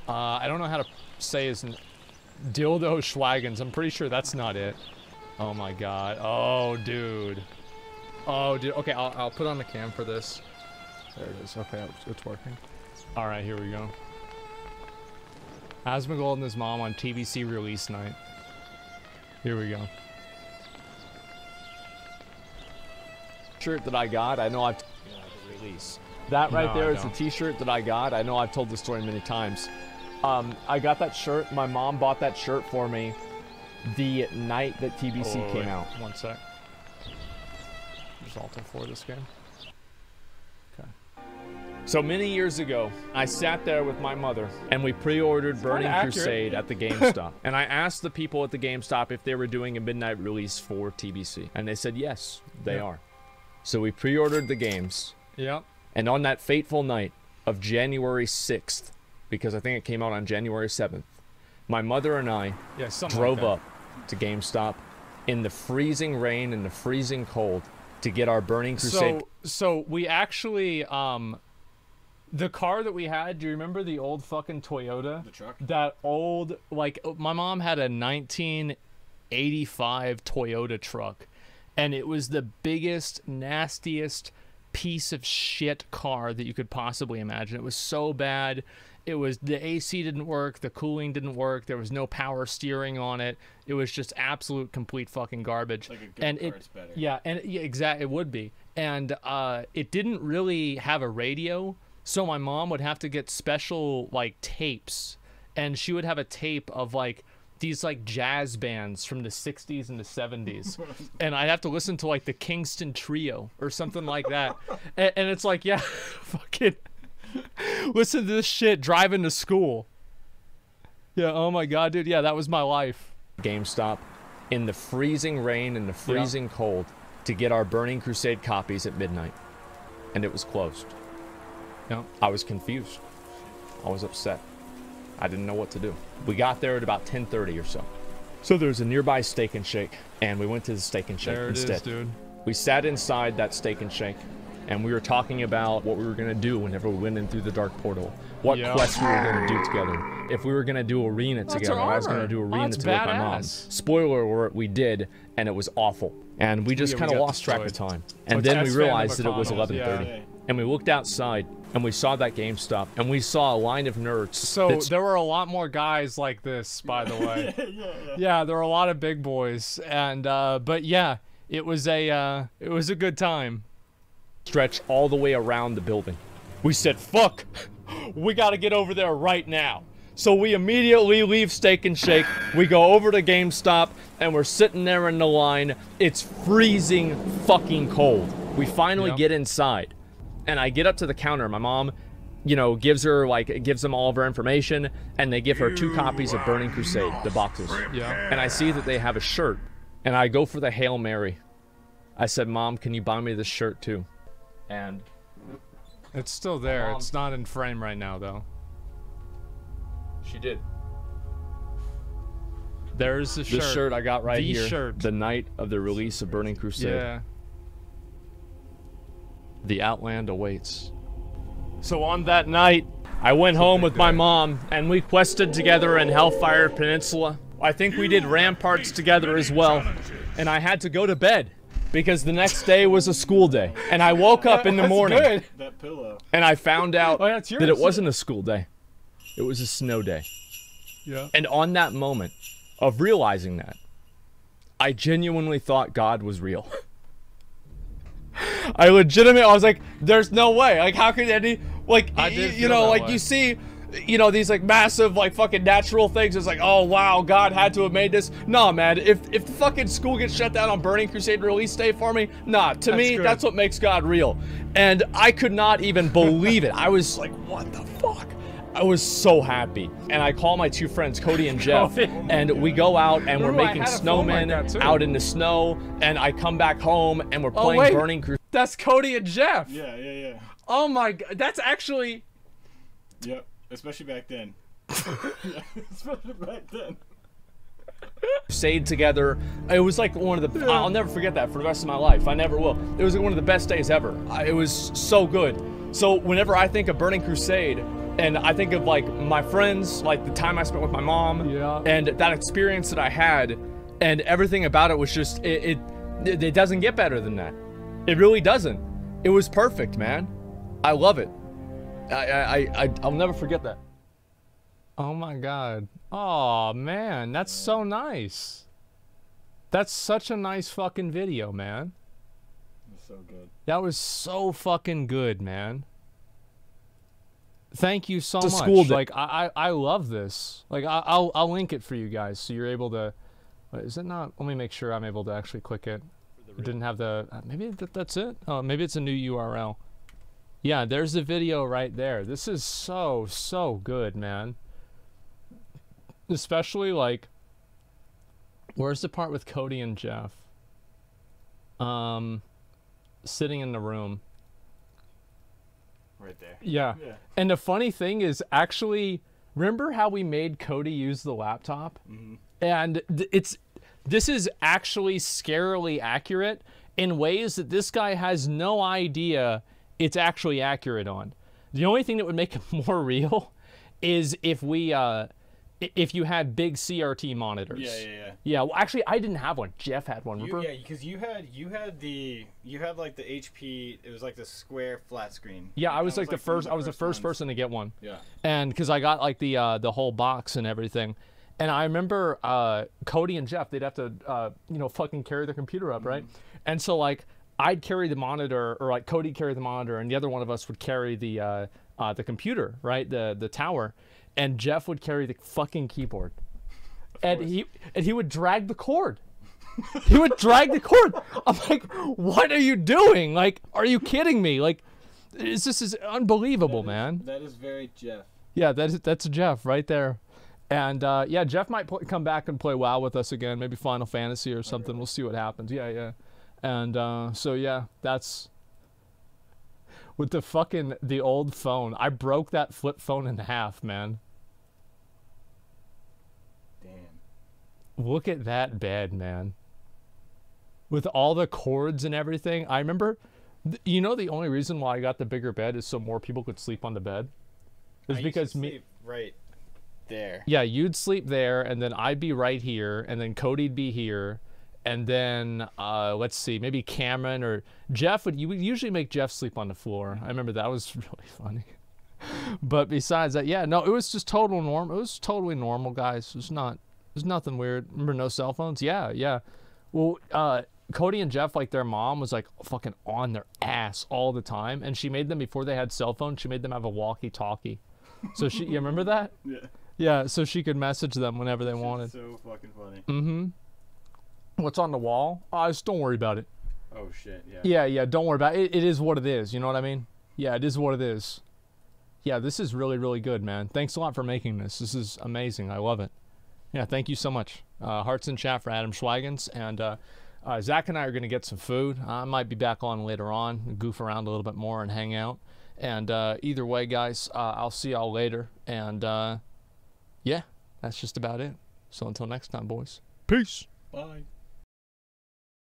I don't know how to say his Dildo Schwaggens. I'm pretty sure that's not it. Oh my god. Oh, dude. Oh, dude. Okay, I'll put on the cam for this. There it is. Okay, it's working. Alright, here we go. Asmongold and his mom on TBC release night. Here we go. Shirt that I got, I know I've... the release. That right there is the t-shirt that I got. I know I've told this story many times. I got that shirt. My mom bought that shirt for me the night that TBC came out. One sec. Just Alt F4 this game. Okay. So many years ago, I sat there with my mother and we pre-ordered Burning Crusade at the GameStop. And I asked the people at the GameStop if they were doing a midnight release for TBC. And they said yes, they are. So we pre-ordered the games. Yep. And on that fateful night of January 6th, because I think it came out on January 7th, my mother and I drove up to GameStop in the freezing rain and the freezing cold to get our Burning Crusade. So we actually, the car that we had, do you remember the old fucking Toyota? The truck? That old, like, my mom had a 1985 Toyota truck, and it was the biggest, nastiest piece of shit car that you could possibly imagine. It was so bad. It was, the AC didn't work, the cooling didn't work, there was no power steering on it. It was just absolute complete fucking garbage. Like a good car, it's better. Yeah, and exactly, it would be. And it didn't really have a radio, so my mom would have to get special like tapes, and she would have a tape of like these like jazz bands from the 60s and the 70s, and I'd have to listen to like the Kingston Trio or something like that. And it's like, yeah, fucking listen to this shit driving to school. Yeah, oh my god, dude, yeah, that was my life. GameStop in the freezing rain and the freezing cold to get our Burning Crusade copies at midnight, and it was closed. Yeah, I was confused. I was upset. I didn't know what to do. We got there at about 10:30 or so. So there's a nearby Steak and Shake, and we went to the Steak and Shake instead. There it is, dude. We sat inside that Steak and Shake, and we were talking about what we were going to do whenever we went in through the dark portal. What quests we were going to do together. If we were going to do arena together. I was going to do arena together with my mom. Spoiler alert, we did, and it was awful. And we just kind of lost track of time. And then we realized that it was 11:30. And we looked outside, and we saw that GameStop, and we saw a line of nerds. So there were a lot more guys like this, by the way. Yeah, there were a lot of big boys, and but yeah, it was a good time. Stretch all the way around the building. We said, fuck, we gotta get over there right now. So we immediately leave Steak and Shake, we go over to GameStop, and we're sitting there in the line. It's freezing fucking cold. We finally get inside. And I get up to the counter. My mom, you know, gives them all of her information, and they give her 2 copies of Burning Crusade, the boxes. Yeah. And I see that they have a shirt, and I go for the Hail Mary. I said, Mom, can you buy me this shirt too? And it's still there. It's not in frame right now, though. She did. There's the shirt. The shirt I got right here. Shirt. The night of the release of Burning Crusade. Yeah. The Outland awaits. So on that night, I went home with my mom, and we quested together in Hellfire Peninsula. I think we did ramparts together as well. And I had to go to bed, because the next day was a school day. And I woke up in the morning, and I found out that it wasn't a school day. It was a snow day. Yeah. And on that moment of realizing that, I genuinely thought God was real. I was like, there's no way. Like, how could any, like, you know, like, you see, you know, these, like, massive, like, fucking natural things. It's like, oh, wow, God had to have made this. Nah, man, if the fucking school gets shut down on Burning Crusade release day for me, nah, to me, that's what makes God real. And I could not even believe it. I was like, what the fuck? I was so happy. And I call my 2 friends, Cody and Jeff, and we go out and we're making snowmen out in the snow, and I come back home and we're playing Burning Crusade. That's Cody and Jeff. Yeah. Oh my god, that's actually... Yep, especially back then. Yeah, especially back then. Crusade together. It was like one of the... I'll never forget that for the rest of my life. I never will. It was one of the best days ever. It was so good. So whenever I think of Burning Crusade, And I think of like my friends, like the time I spent with my mom, and that experience that I had, and everything about it was just, it doesn't get better than that. It really doesn't. It was perfect, man. I love it. I'll never forget that. Oh my God. Oh man, that's so nice. That's such a nice fucking video, man. That's so good. That was so fucking good, man. Thank you so much. Like I love this. Like I'll link it for you guys so you're able to. Is it not? Let me make sure I'm able to actually click it. It didn't have the. Maybe that's it. Oh, maybe it's a new URL. Yeah, there's the video right there. This is so good, man. Especially like, where's the part with Cody and Jeff? Sitting in the room. Right there. Yeah. And the funny thing is, actually, remember how we made Cody use the laptop? Mm-hmm. And this is actually scarily accurate in ways that this guy has no idea it's actually accurate on. The only thing that would make it more real is if we if you had big CRT monitors. Yeah, well, actually, I didn't have one. Jeff had one. Remember? Yeah, because you had like the HP. It was like the square flat screen. Yeah, I was like the first. I was the first person to get one. Yeah. And because I got like the whole box and everything, and I remember Cody and Jeff, they'd have to fucking carry their computer up, right? And so like I'd carry the monitor, or like Cody'd carry the monitor, and the other one of us would carry the computer, right? The tower. And Jeff would carry the fucking keyboard, and he would drag the cord. He would drag the cord. I'm like, what are you doing? Like, are you kidding me? Like, this is unbelievable, man. That is very Jeff. Yeah, that's Jeff right there. And yeah, Jeff might come back and play WoW with us again, maybe Final Fantasy or something. We'll see what happens. Yeah. And so yeah, that's. With the old phone. I broke that flip phone in half, man. Damn. Look at that bed, man. With all the cords and everything. I remember, the only reason why I got the bigger bed is so more people could sleep on the bed. It's because sleep right there. Yeah, you'd sleep there, and then I'd be right here, and then Cody'd be here. And then, let's see, maybe Cameron or Jeff you would usually make Jeff sleep on the floor. I remember that was really funny. But besides that, yeah, no, it was just total normal. It was totally normal, guys. There's nothing weird. Remember no cell phones? Yeah. Well, Cody and Jeff, like their mom was like fucking on their ass all the time. And she made them, before they had cell phones, she made them have a walkie-talkie. So you remember that? Yeah. Yeah, so she could message them whenever they wanted. So fucking funny. Mm-hmm. What's on the wall? Just don't worry about it. Oh shit, yeah. Yeah, don't worry about it. It is what it is, you know what I mean? Yeah, it is what it is. Yeah, this is really, really good, man. Thanks a lot for making this. This is amazing. I love it. Yeah, thank you so much. Hearts in chat for Adam Schweigens. And Zach and I are going to get some food. I might be back on later on, goof around a little bit more and hang out. And either way, guys, I'll see y'all later. And yeah, that's just about it. So until next time, boys. Peace. Bye.